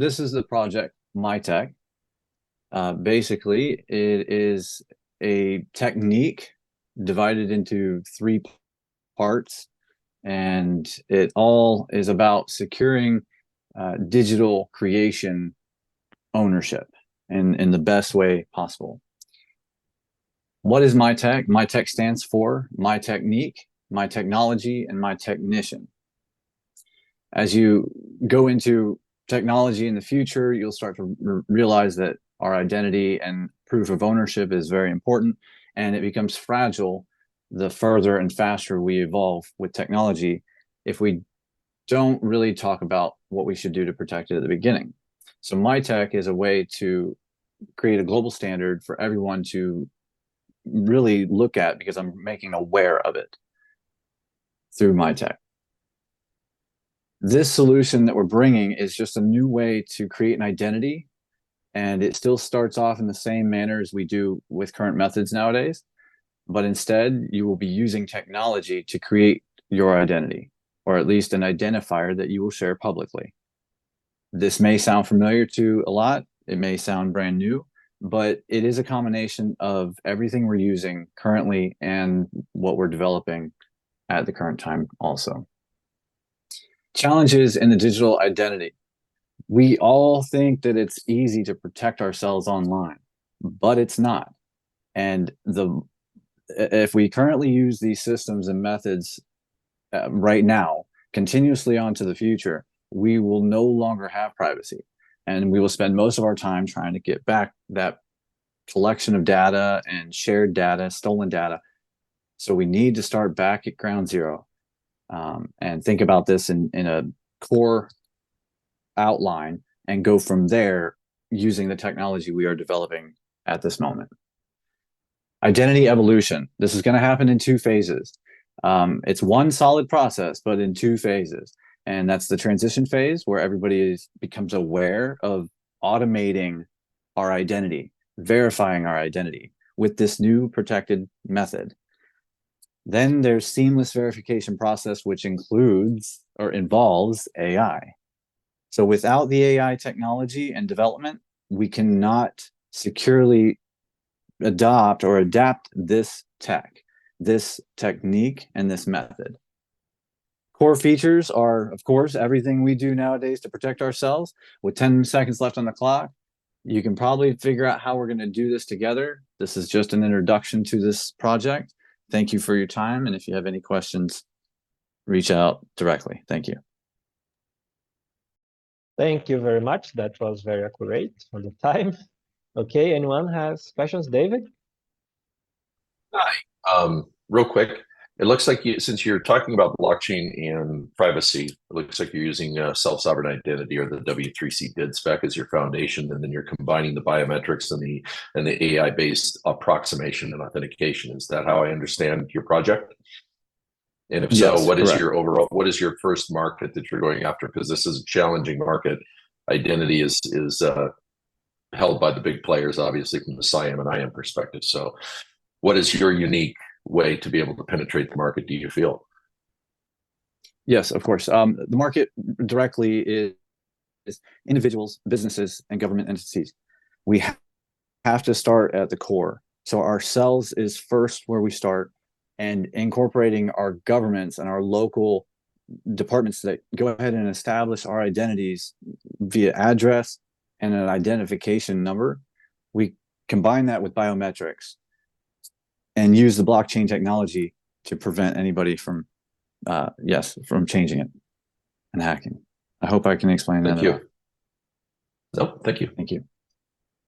this is the project MyTech. Basically, it is a technique divided into three parts, and it all is about securing digital creation ownership in the best way possible. What is MyTech? MyTech stands for My Technique, My Technology, and My Technician. As you go into technology in the future, you'll start to realize that our identity and proof of ownership is very important, and it becomes fragile the further and faster we evolve with technology if we don't really talk about what we should do to protect it at the beginning. So MyTech is a way to create a global standard for everyone to really look at, because I'm making aware of it through MyTech. This solution that we're bringing is just a new way to create an identity, and it still starts off in the same manner as we do with current methods nowadays, but instead you will be using technology to create your identity, or at least an identifier that you will share publicly. This may sound familiar to a lot, it may sound brand new, but it is a combination of everything we're using currently and what we're developing at the current time also. Challenges in the digital identity. We all think that it's easy to protect ourselves online, but it's not. And if we currently use these systems and methods right now, continuously on to the future, we will no longer have privacy. And we will spend most of our time trying to get back that collection of data and shared data, stolen data. So we need to start back at ground zero and think about this in a core outline and go from there using the technology we are developing at this moment. Identity evolution. This is going to happen in two phases. It's one solid process, but in two phases. And that's the transition phase, where everybody becomes aware of automating our identity, verifying our identity with this new protected method. Then there's seamless verification process, which includes or involves AI. So without the AI technology and development, we cannot securely adopt or adapt this tech, this technique, and this method. Core features are, of course, everything we do nowadays to protect ourselves. With 10 seconds left on the clock, you can probably figure out how we're going to do this together. This is just an introduction to this project. Thank you for your time. And if you have any questions, reach out directly. Thank you. Thank you very much. That was very accurate for the time. Okay, anyone has questions? David? Hi. Real quick, it looks like since you're talking about blockchain and privacy, it looks like you're using self-sovereign identity, or the W3C DID spec, as your foundation, and then you're combining the biometrics and the AI-based approximation and authentication. Is that how I understand your project? And if so, Yes, what is correct. what is your first market that you're going after? Because this is a challenging market. Identity is held by the big players, obviously, from the SIAM and IAM perspective. So what is your unique way to be able to penetrate the market, do you feel? Yes, of course. The market directly is individuals, businesses, and government entities. We have to start at the core. So ourselves is first where we start, and incorporating our governments and our local departments that go ahead and establish our identities via address and an identification number. We combine that with biometrics and use the blockchain technology to prevent anybody from, from changing it and hacking. I hope I can explain that. Thank you. No, thank you. Thank you.